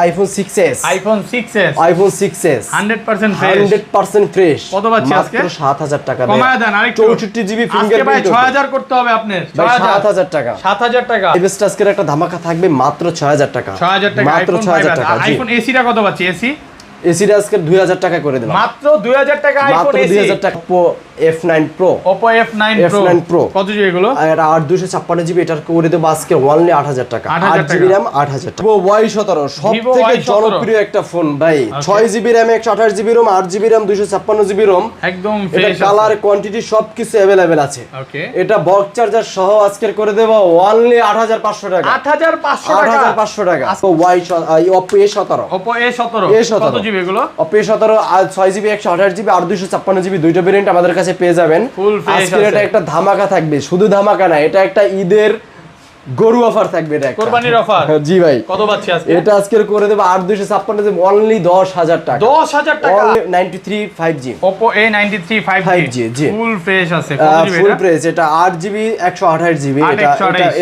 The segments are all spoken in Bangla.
IPhone 6s, iPhone 6s, iPhone 6s 100% fresh, 100% fresh. কত পাচ্ছি আজকে? মাত্র 7000 টাকা। কমায় দেন আরেকটু, 64 জিবি আজকে ফিঙ্গারপ্রিন্ট। ভাই 6000 করতে হবে আপনার, 7000 টাকা, 7000 টাকা। এবেস্ট আজকের একটা ধামাকা থাকবে মাত্র 6000 টাকা, 6000 টাকা মাত্র আইফোন 6000 টাকা। আইফোন এসিটা কত পাচ্ছি? এসি এসিটা আজকে 2000 টাকা করে দিলাম, মাত্র 2000 টাকা আইফোন মাত্র এসি। 2000 টাকা। Oppo F9 Pro, Oppo F9 Pro কত জিবি এগুলো? আর 256 জিবি, এটার করে দেব আজকে অনলি 8000 টাকা, 8000 8 জিবি RAM 8000 টাকা। Vivo Y17 সবথেকে জনপ্রিয় একটা ফোন ভাই, 6 GB RAM 128 GB ROM, 8 GB RAM 256 GB ROM, একদম এটা ফ্রেশ কালার কোয়ান্টিটি সবকিছু अवेलेबल আছে। ওকে, এটা বক্স চার্জার সহ আজকে করে দেব অনলি 8500 টাকা, 8500 টাকা, 8500 টাকা। Oppo A17, Oppo A17 কত জিবি এগুলো? Oppo A17 আর 6 জিবি 128 জিবি আর 256 জিবি, দুইটা ভেরিয়েন্ট আমাদের কাছে পেয়ে যাবেন। ফুল ফ্রেশ আজকে এটা একটা ধামাকা থাকবে, শুধু ধামাকা না, এটা একটা ঈদের গরু অফার থাকবে, এটা একটা কুরবানির অফার। জি ভাই, কত পাচ্ছি আজকে? এটা আজকে করে দেব 8256 জিবি অনলি 10000 টাকা, 10000 টাকা। 93 5G, Oppo A93 5G জি ফুল ফ্রেশ আছে। কত জিবি ফুল এটা? প্রাইস, এটা 8 জিবি 128 জিবি,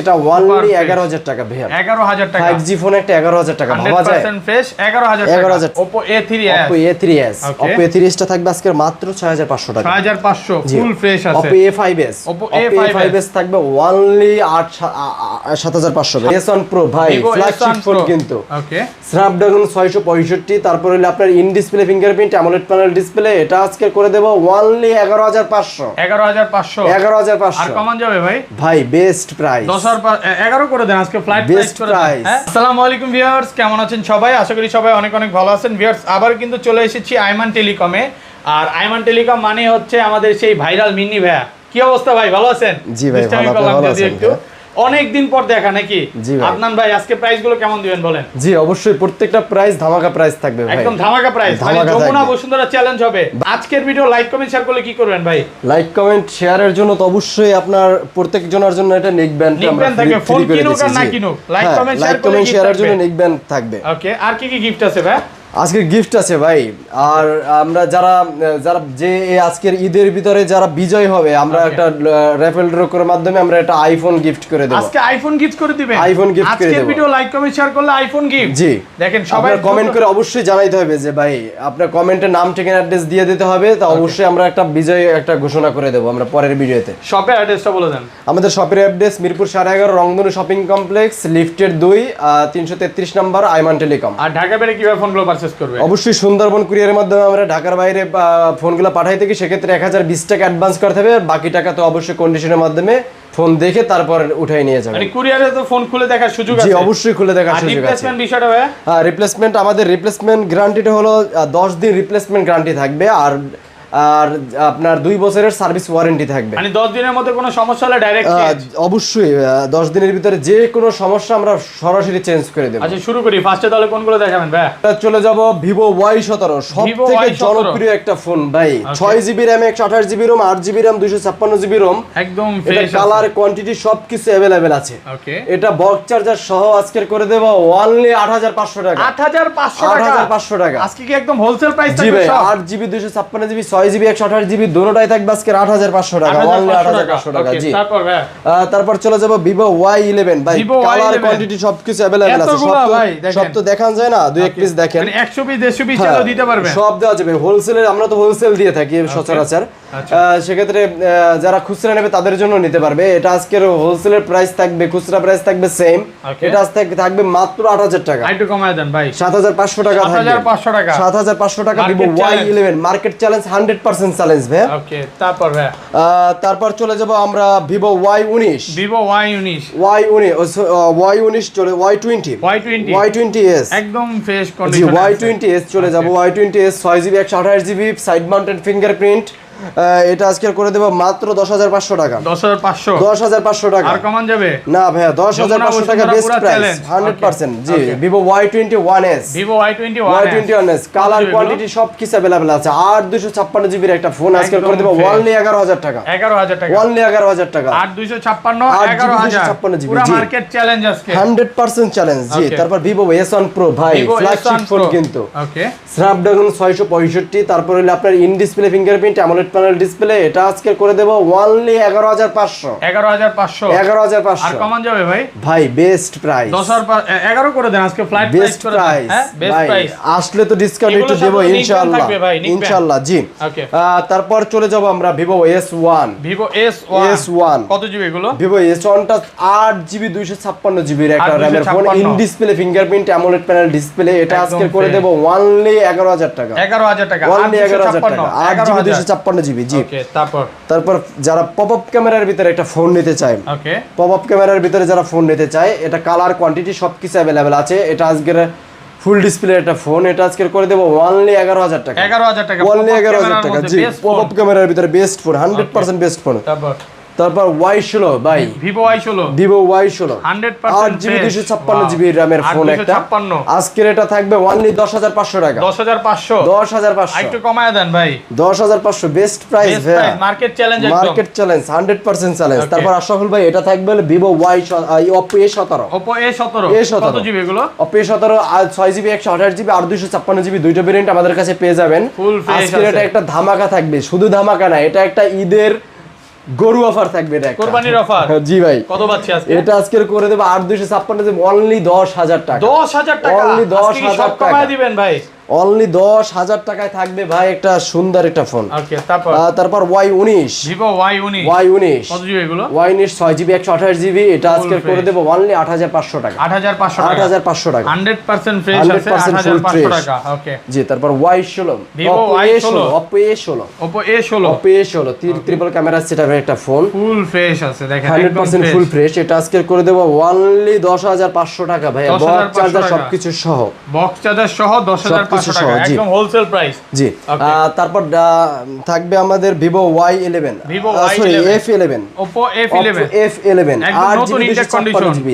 এটা অনলি 11000 টাকা ভাইয়া। 11000 টাকা 5G ফোন একটা 11000 টাকা ভাবা যায়? 100% ফ্রেশ 11000 টাকা। 11000 Oppo A3s, Oppo A3s, Oppo A3s টা থাকবে আজকে মাত্র 6500 টাকা, 6500 ফুল ফ্রেশ আছে। Oppo A5s, Oppo A5s থাকবে অনলি 7500 টাকা। S1 Pro ভাই ফ্ল্যাগশিপ ফোন কিন্তু, ওকে, Snapdragon 665, তারপর হলো আপনার in display fingerprint AMOLED panel display, এটা আজকে করে দেব অনলি 11500, 11500 আর 11500 কমান যাবে ভাই? ভাই বেস্ট প্রাইস, 11 করে দেন আজকে, ফ্লাইট প্রাইস Best করে দেন। price. হ্যাঁ, আসসালামু আলাইকুম ভিউয়ার্স, কেমন আছেন সবাই? আশা করি সবাই অনেক অনেক ভালো আছেন। ভিউয়ার্স আবার কিন্তু চলে এসেছি আইমান টেলিকমে, আর আইমান টেলিকম মানে হচ্ছে আমাদের সেই ভাইরাল মিনি ভাইয়া। কি অবস্থা ভাই, ভালো আছেন? জি ভাই, দুষ্টামি ভালো করলাম আছেন, যদি একটু। অনেক দিন পর দেখা নাকি? জি ভাই। আদনান ভাই আজকে প্রাইস গুলো কেমন দিবেন বলেন? জি অবশ্যই, প্রত্যেকটা প্রাইস ধামাকা প্রাইস থাকবে ভাই, একদম ধামাকা প্রাইস, মানে ধামাকা যমুনা থাকবে। বসুন্ধরা চ্যালেঞ্জ হবে। আজকের ভিডিও লাইক কমেন্ট শেয়ার করলে কি করবেন ভাই? লাইক কমেন্ট শেয়ারের জন্য তো অবশ্যই আপনার প্রত্যেকজনের জন্য এটা নেক ব্যান্ড থাকবে, ফোন কিনুক আর না কিনুক, লাইক কমেন্ট শেয়ার করলে কি শেয়ারের জন্য থাকবে? নেক ব্যান্ড থাকবে। ওকে, আর কি কি গিফট আছে ভাই? আজকে গিফট আছে ভাই, আর আমরা যারা যারা যে এই আজকের ঈদের ভিতরে যারা বিজয় হবে, আমরা একটা র্যাফেল ড্র করার মাধ্যমে আমরা একটা আইফোন গিফট করে দেব। আজকে আইফোন গিফট করে দিবেন, আইফোন গিফট করে দেব। আজকের ভিডিও লাইক কমেন্ট শেয়ার করলে আইফোন গিফট। জি, দেখেন সবাই কমেন্ট করে অবশ্যই জানাইতে হবে যে ভাই আপনার কমেন্টে নাম ঠিকানা অ্যাড্রেস দিয়ে দিতে হবে, তা অবশ্যই আমরা একটা বিজয় একটা ঘোষণা করে দেব আমরা পরের ভিডিওতে। শপের অ্যাড্রেসটা বলে দেন। আমাদের শপের অ্যাড্রেস মিরপুর 11.5 রংধনু শপিং কমপ্লেক্স, লিফটের 2, 333 নম্বর, আইমান টেলিকম। আর ঢাকা বাইরে কিভাবে ফোনগুলো পারচেজ করবে? অবশ্যই সুন্দরবন কুরিয়ারের মাধ্যমে আমরা ঢাকার বাইরে ফোনগুলো পাঠাই থাকি, সেক্ষেত্রে 1020 টাকা অ্যাডভান্স করতে হবে, আর বাকি টাকা তো অবশ্যই কন্ডিশনের মাধ্যমে ফোন দেখে তারপর উঠাই নিয়ে যাবে। মানে কুরিয়ারে তো ফোন খুলে দেখার সুযোগ আছে? জি অবশ্যই খুলে দেখার সুযোগ আছে। রিপ্লেসমেন্ট বিষয়টা ভাই? রিপ্লেসমেন্ট, আমাদের রিপ্লেসমেন্ট গ্যারান্টিটা হলো 10 দিন রিপ্লেসমেন্ট গ্যারান্টি থাকবে, আর আপনার 2 বছরের সার্ভিস ওয়ারেন্টি থাকবে। মানে 10 দিনের মধ্যে কোনো সমস্যা হলে ডাইরেক্ট চেঞ্জ? অবশ্যই 10 দিনের ভিতরে যে কোনো সমস্যা আমরা সরাসরি চেঞ্জ করে দেব। আচ্ছা শুরু করি, ফার্স্টে তাহলে কোনগুলো দেখাবেন ভাই? চলে যাব Vivo Y17, সবথেকে জনপ্রিয় একটা ফোন ভাই, 6 GB RAM 128 GB ROM, 8 GB RAM 256 GB ROM, একদম এটা ফ্রেশ কালার কোয়ান্টিটি সবকিছু अवेलेबल আছে। ওকে, এটা বক্স চার্জার সহ আজকে করে দেব অনলি 8500 টাকা, 8500 টাকা, 8500 টাকা। আজকে কি একদম হোলসেল প্রাইস জি থাকবে ভাই, সব? 8 জিবি 256 জিবি 6 জিবি 128 জিবি দুটোটাই থাকবে আজকে 8500 টাকা, অনলি 8500 টাকা। জি, তারপর ভাই তারপর চলে যাব Vivo Y11 ভাই, Vivo কালার Y11 কোয়ান্টিটি সবকিছু अवेलेबल আছে, এতগুলা ভাই, দেখেন। সব তো দেখান যায় না, দুই এক পিস দেখেন। মানে 100 পিস 150 পিস চাইলেও দিতে পারবেন, সব দেওয়া যাবে। হোলসেলের, আমরা তো হোলসেল দিয়ে থাকি সচরাচর, সেক্ষেত্রে যারা খুচরা নেবে তাদের জন্য নিতে পারবে। এটা আজকের হোলসেলের প্রাইস থাকবে, খুচরা প্রাইস থাকবে সেম, এটা আজকে থাকবে মাত্র 8000 টাকা। একটু কমায় দেন ভাই, 7500 টাকা থাকবে, 7500 টাকা, 7500 টাকা Vivo Y11 market challenge, 100% challenge ভাই। ওকে, তারপর ভাই তারপর চলে যাব আমরা Vivo Y19, Vivo Y19, Y19 চলে Y20s, একদম ফ্রেশ জি কন্ডিশন। Y20s চলে যাব, Y20s 6 GB 128 GB side mounted fingerprint, এটা আজকে করে দেব মাত্র 10500 টাকা, 10500 টাকা। আর কমান যাবে না ভাইয়া, 10500 টাকা বেস্ট প্রাইস 100%। জি, Vivo Y21s, Y21s colour quantity সবকিছু अवेलेबल আছে, আর 256 জিবির একটা ফোন আজকে করে দেব অনলি 11000 টাকা, 11000 টাকা, অনলি 11000 টাকা, 8 256 11000 জিবি, পুরো মার্কেট চ্যালেঞ্জ আজকে, 100% চ্যালেঞ্জ। জি, তারপর Vivo S1 Pro ভাই, ফ্ল্যাগশিপ ফোন কিন্তু, ওকে, Snapdragon 665, তারপর হলো আপনার in display fingerprint AMOLED AMOLED panel display, এটা আজকে করে দেব অনলি 11500। 11500 আর কমান যাবে ভাই? ভাই বেস্ট প্রাইস 11 করে দেন আজকে, ফ্লাইট প্রাইস করে দেন। হ্যাঁ বেস্ট প্রাইস, আসলে তো ডিসকাউন্ট একটু দেব ইনশাআল্লাহ, ইনশাআল্লাহ জি। তারপর চলে যাব আমরা Vivo S1। কত জিবি এগুলো? Vivo S1 টা 8GB 256GB এর একটা র‍্যামের ফোন, in display fingerprint AMOLED panel display, এটা আজকে করে দেব অনলি 11000 টাকা। 11000 টাকা, অনলি 11000 টাকা, 8GB 256GB জি। ওকে, তারপর যারা পপআপ ক্যামেরার ভিতরে একটা ফোন নিতে চায়, ওকে, পপআপ ক্যামেরার ভিতরে যারা ফোন নিতে চায়, এটা কালার কোয়ান্টিটি সবকিছু अवेलेबल আছে। এটা আজকের ফুল ডিসপ্লে একটা ফোন, এটা আজকে করে দেব অনলি 11000 টাকা। 11000 টাকা, অনলি 11000 টাকা জি। পপআপ ক্যামেরার ভিতরে বেস্ট ফোন, 100% বেস্ট ফোন। তারপর Y16 ভাই, Vivo Y16 8GB 256GB র‍্যামের ফোন একটা, আজকের এটা থাকবে অনলি 10500 টাকা। 10500 একটু কমায় দেন ভাই। 10500 বেস্ট প্রাইস ভাই, মার্কেট চ্যালেঞ্জ, একদম মার্কেট চ্যালেঞ্জ, 100% চ্যালেঞ্জ। তারপর আশরাফুল ভাই এটা থাকবে Vivo Oppo A17 কত জিবি এগুলো? Oppo A17 6GB 128GB আর 256GB দুইটা ভেরিয়েন্ট আমাদের কাছে পেয়ে যাবেন। আজকের এটা একটা ধামাকা থাকবে, শুধু ধামাকা না, এটা একটা ঈদের গরু অফার থাকবে, এটা কুরবানির অফার জি ভাই। কত পাচ্ছি আজকে? এটা আজকে করে দেব 8256 অনলি 10000 টাকা। 10000 টাকা, অনলি 10000 টাকা কমায় দিবেন ভাই। অনলি 10000 টাকায় থাকবে ভাই একটা সুন্দর একটা ফোন। ওকে, তারপর Y19 Vivo Y19 কত জিবি এগুলো? Y19 6GB 128GB, এটা আজকে করে দেব অনলি 8500 টাকা। 8500 টাকা 100% ফ্রেশ আছে, 8500 টাকা। ওকে জি। তারপর Y16 Oppo A16 triple camera সেটআপের একটা ফোন, ফুল ফ্রেশ আছে দেখেন, 100% ফুল ফ্রেশ। এটা আজকে করে দেব অনলি 10500 টাকা ভাই, বক্স চার্জার সবকিছু সহ, বক্স চার্জার সহ 10500 টাকা, একদম হোলসেল প্রাইস জি। তারপর থাকবে আমাদের Vivo Y11 F11 Oppo F11 8GB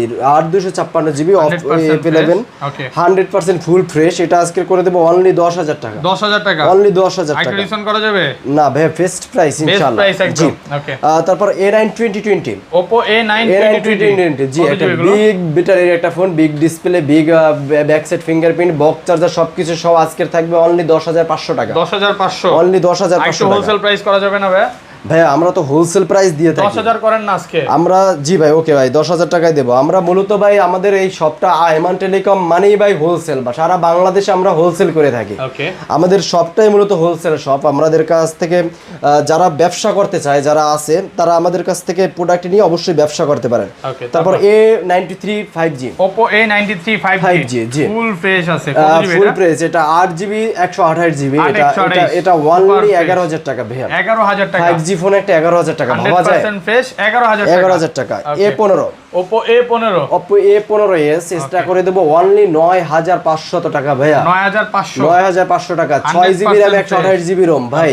256GB F11 100% full fresh, এটা আজকে করে দেব অনলি 10000 টাকা। 10000 টাকা, অনলি 10000 টাকা, ডিসকাউন্ট করা যাবে না ভাই, বেস্ট প্রাইস ইনশাআল্লাহ জি। ওকে, তারপর A9 2020 Oppo A9 2020 জি, একটা বিগ ব্যাটারির একটা phone, big display, big back side fingerprint, box charger সবকিছু সহ আজকের থাকবে অনলি 10500 টাকা। 10500 অনলি 10500 টাকা। হোলসেল প্রাইস করা যাবে না ভাই? ভাই আমরা তো হোলসেল প্রাইস দিয়ে থাকি। 10000 করেন না আজকে? আমরা জি ভাই, ওকে ভাই 10000 টাকায় দেব। আমরা মূলত ভাই আমাদের এই শপটা আইমান টেলিকম মানেই ভাই হোলসেল, বা সারা বাংলাদেশে আমরা হোলসেল করে থাকি। ওকে, আমাদের শপটাই মূলত হোলসেল শপ। আমাদের কাছ থেকে যারা ব্যবসা করতে চায়, যারা আছে, তারা আমাদের কাছ থেকে প্রোডাক্ট নিয়ে অবশ্যই ব্যবসা করতে পারেন। তারপর A93 5G Oppo A93 5G জি, ফুল ফ্রেশ আছে, কত জিবি? ফুল ফ্রেশ, এটা 8GB 128GB, এটা অনলি 11000 টাকা ভাই। 11000 টাকা 5G ফোন একটা 11000 টাকা ভাবা যায়? 100% ফ্রেশ 11000 টাকা। A15 Oppo A15s এটা করে দেব অনলি 9500 টাকা ভাইয়া। 9500 টাকা, 6GB RAM 128GB ROM ভাই।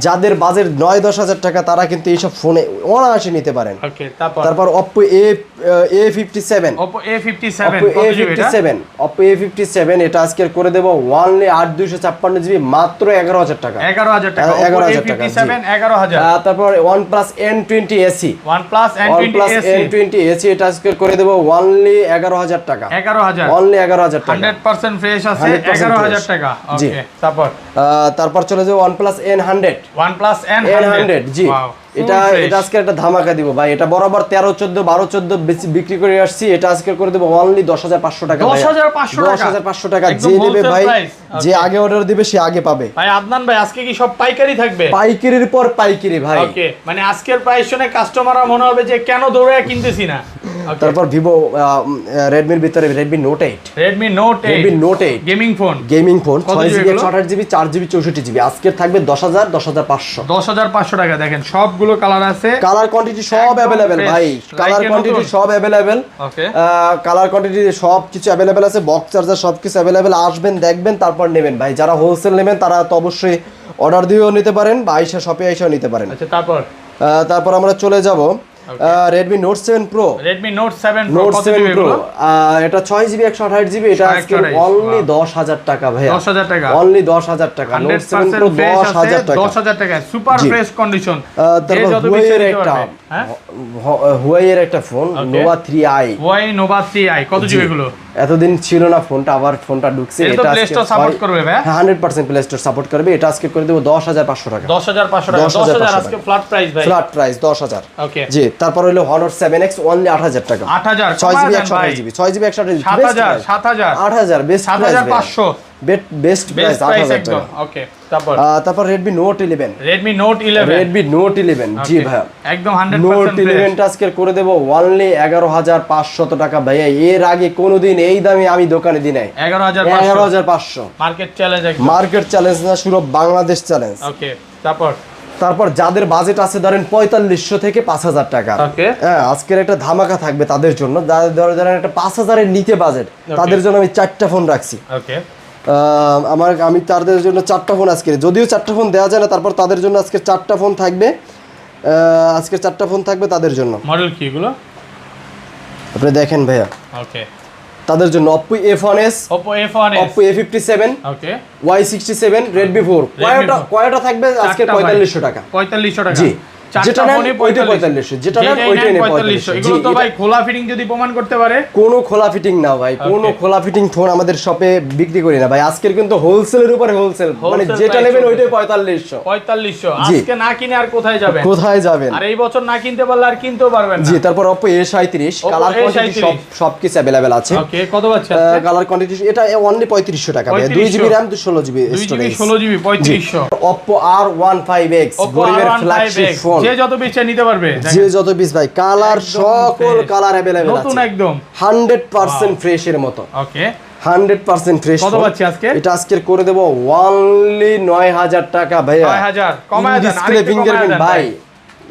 যাদের বাজেট 9-10 টাকা, তারা কিন্তু এইসব ফোনে অনায়াসে নিতে পারেন। ওকে, তারপর Oppo A57 Oppo A57 এটা আজকে করে দেব অনলি 8256GB মাত্র 11000 টাকা। 11000 টাকা তারপর OnePlus N20 SE এটা আজকে করে দেব অনলি 11000 টাকা। 11000 অনলি 11000 টাকা, 100% ফ্রেশ আছে, 11000 টাকা। ওকে, তারপর চলে যাব OnePlus N100 জি। এটা আজকে একটা ধামাকা দিব ভাই। এটা বরাবর 13 14 12 14 বিক্রি করে আসছি, এটা আজকে করে দেব অনলি 10500 টাকা। 10500 টাকা যে নেবে ভাই, যে আগে অর্ডার দিবে সে আগে পাবে ভাই। আদনান ভাই আজকে কি সব পাইকারি থাকবে? পাইকারির পর পাইকারি ভাই। ওকে, মানে আজকের প্রাইস শুনে কাস্টমাররা মনে হবে যে কেন দৌড়ে কিনতেছি না। তারপর Vivo Redmi-র ভিতরে Redmi Note 8 gaming phone 6GB 128GB 4GB 64GB আজকে থাকবে 10500 টাকা। দেখেন সবগুলো কালার আছে, কালার কোয়ান্টিটি সব अवेलेबल ভাই, কালার কোয়ান্টিটি সব अवेलेबल। ওকে, কালার কোয়ান্টিটি সব কিছু अवेलेबल আছে, বক্স চার্জার সব কিছু अवेलेबल। আসবেন, দেখবেন, তারপর নেবেন ভাই। যারা হোলসেল নেবেন তারা তো অবশ্যই অর্ডার দিয়েও নিতে পারেন, বা আইসা শপে আইসাও নিতে পারেন। আচ্ছা, তারপর আমরা চলে যাব Redmi Note 7 Pro এটা 6GB 128GB, এটা আজকে অনলি 10000 টাকা ভাই। 10000 টাকা, অনলি 10000 টাকা। Note 7 Pro 10000 টাকা, সুপার ফ্রেশ কন্ডিশন। তারপর Huawei এর একটা ফোন Nova 3i কত জিবি এগুলো? এতদিন ছিল না ফোনটা, আবার ফোনটা ঢুকছে। এটা প্লে স্টোর সাপোর্ট করবে ভাই? 100% প্লে স্টোর সাপোর্ট করবে। এটা আজকে করে দেব 10500 টাকা। 10500 টাকা। 10000 আজকে ফ্ল্যাট প্রাইস ভাই। Flat price 10000। ওকে জি, তারপর হলো Honor 7X অনলি 8000 টাকা। 8000 6GB 128GB 6GB 128GB 7000 7000 8000 best price 7500 best price 8000 টাকা। ওকে তারপর Redmi Note 11 Redmi Note 11 জি ভাই একদম 100% Note 11 টা আজকে করে দেব অনলি 11500 টাকা ভাই। এর আগে কোনোদিন এই দামে আমি দোকানে দিই নাই। 11500 মার্কেট চ্যালেঞ্জ একদম। মার্কেট চ্যালেঞ্জ না, শুরু বাংলাদেশ চ্যালেঞ্জ। ওকে তারপর যাদের বাজেট আছে ধরেন 4500 থেকে 5000 টাকা, হ্যাঁ আজকের একটা ধামাকা থাকবে তাদের জন্য। ধরেন একটা 5000 এর নিচে বাজেট, তাদের জন্য আমি 4টা ফোন রাখছি। ওকে আমি তাদের জন্য 4টা ফোন আজকে, যদিও 4টা ফোন দেওয়া যায় না, তারপর তাদের জন্য আজকে 4টা ফোন থাকবে। আজকে 4টা ফোন থাকবে তাদের জন্য। মডেল কি এগুলো আপনি দেখেন ভাইয়া। ওকে তাদের জন্য Oppo A1s, Oppo A57, ওকে Y67, Redmi 4 কয়টা থাকবে আজকে 4500 টাকা। 4500 টাকা জি, যেটা নেন ওইটা 4500, যেটা নেন ওইটাই 4500। এগুলো তো ভাই খোলা ফিটিং যদি প্রমাণ করতে পারে। কোনো খোলা ফিটিং না ভাই, কোনো খোলা ফিটিং ফোন আমাদের শপে বিক্রি করি না ভাই। আজকের কিন্তু হোলসেলের উপরে হোলসেল, মানে যেটা নেবেন ওইটাই 4500। আজকে না কিনে আর কোথায় যাবেন? আর এই বছর না কিনতে পারলে আর কিনতেও পারবেন না। জি, তারপর Oppo A37 কালার কোয়ান্টিটি সবকিছু अवेलेबल আছে। ওকে কত পাচ্ছেন? কালার কোয়ান্টিটি এটা অনলি 3500 টাকা ভাই। 2GB RAM 216GB storage. 2GB 3500। Oppo R15X গরিবের ফ্ল্যাগশিপ ফোন, যে যত পিস নিতে পারবে, যে যত পিস ভাই। কালার সকল কালার अवेलेबल আছে, নতুন একদম 100% ফ্রেশ এর মতো। ওকে 100% ফ্রেশ। কত পাচ্ছি আজকে? এটা আজকে করে দেব অনলি 9000 টাকা ভাই। 9000 কমায় দেন। ডিসপ্লে ফিঙ্গারপ্রিন্ট ভাই,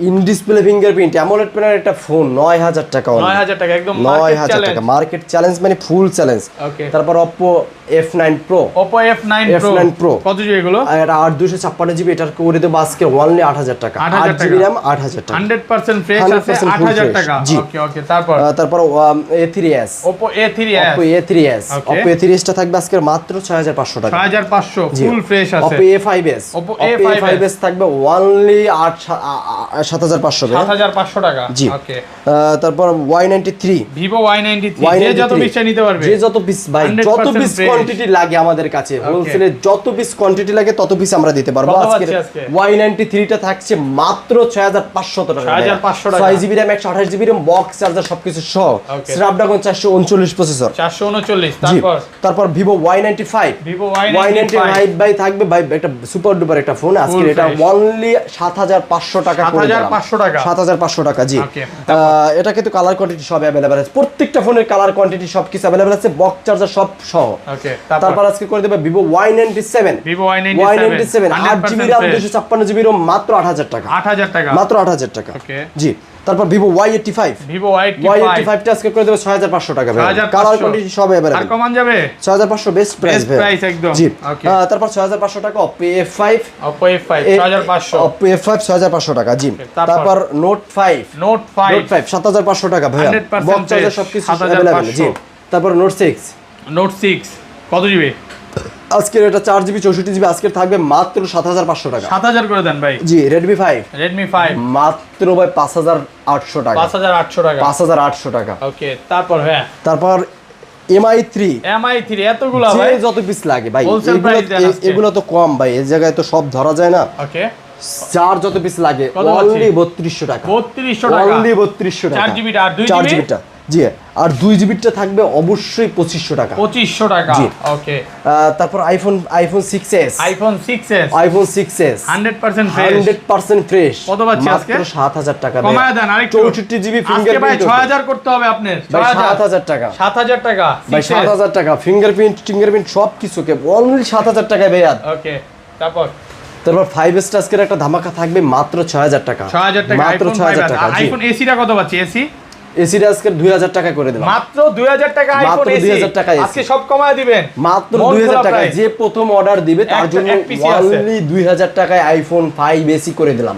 ইন ডিসপ্লে ফিঙ্গারপ্রিন্ট অ্যামোলেড প্যানেলের একটা ফোন 9000 টাকা। 9000 টাকা একদম 9000 টাকা মার্কেট চ্যালেঞ্জ, মানে ফুল চ্যালেঞ্জ। তারপর Oppo F9 Pro Pro কত জিবি এগুলো? আর 8256GB এটার করে দেব আজকে অনলি 8000 টাকা। 8GB RAM 8000 টাকা 100% ফ্রেশ আছে 8000 টাকা। ওকে তারপর A3s Oppo A3s Oppo A3s টা থাকবে আজকে মাত্র 6500 টাকা। 6500 ফুল ফ্রেশ আছে। Oppo A5s থাকবে অনলি 7500 টাকা। ওকে তারপর Y93 Vivo Y93 যে যত পিস নিতে পারবে, যে যত পিস ভাই, যত পিস কোয়ান্টিটি লাগে আমাদের কাছে হোলসেলে, যত পিস কোয়ান্টিটি লাগে তত পিস আমরা দিতে পারবো। আজকে Y93 টা থাকছে মাত্র 6500 টাকা। 6500 টাকা 6GB RAM 128GB RAM box charger সবকিছু সহ, Snapdragon 439 প্রসেসর 439। তারপর Vivo Y95 ভাই থাকবে ভাই, একটা সুপার ডুপার একটা ফোন। আজকে এটা অনলি 7500 টাকা করে দিলাম। 7500 টাকা জি। এটা কিন্তু কালার কোয়ান্টিটি সব अवेलेबल আছে, প্রত্যেকটা ফোনের কালার কোয়ান্টিটি সবকিছু अवेलेबल আছে, বক্স চার্জার সব সহ। ওকে তারপর আজকে করে দেব Vivo Y97 8GB RAM 256GB ROM মাত্র 8000 টাকা। 8000 টাকা মাত্র 8000 টাকা। ওকে জি, তারপর Vivo Y85 টা আজকে করে দেব 6500 টাকা ভাই। কালার কোয়ান্টিটি সব अवेलेबल। আর কমান যাবে? 6500 বেস্ট প্রাইস ভাই। প্রাইস একদম। জি, তারপর 6500 টাকা Oppo A5 6500 টাকা জি। তারপর Note 5 7500 টাকা ভাই। বক্স চার্জার সবকিছু अवेलेबल জি। তারপর Note 6 কত জিবি? আজকের এটা 4GB 64GB আজকের থাকবে মাত্র 7500 টাকা। 7000 করে দেন ভাই। জি, Redmi 5 মাত্র ভাই 5800 টাকা। 5800 টাকা। ওকে তারপর MI3 এতগুলা ভাই, যত পিস লাগে ভাই, এগুলো তো কম ভাই, এই জায়গায় তো সব ধরা যায় না। ওকে চার যত পিস লাগে অনলি 3200 টাকা। 3200 টাকা অনলি 3200 টাকা 4GB আর 2GB টা জি। আর 2GB টা থাকবে অবশ্যই 2500 টাকা। 2500 টাকা ওকে। তারপর iPhone 6s 100% ফ্রেশ। কত পাচ্ছি আজকে? মাত্র 7000 টাকা। কমায় দেন আরেকটু। 64GB ফিঙ্গারপ্রিন্ট আজকে ভাই 6000 করতে হবে আপনার। 7000 টাকা। 7000 টাকা ভাই 7000 টাকা ফিঙ্গারপ্রিন্ট সব কিছুকে অনলি 7000 টাকায় ভাই। ওকে তারপর 5s টা আজকে একটা ধামাকা থাকবে মাত্র 6000 টাকা। 6000 টাকা মাত্র 6000 টাকা। আইফোন এসি টা কত পাচ্ছি? এসি টা আজকে 2000 টাকা করে দিলাম। মাত্র 2000 টাকা আইফোন এসি। মাত্র 2000 টাকা আজকে সব কমায় দিবেন। মাত্র 2000 টাকা। যে প্রথম অর্ডার দিবে তার জন্য অনলি 2000 টাকায় iPhone 5 এসি করে দিলাম।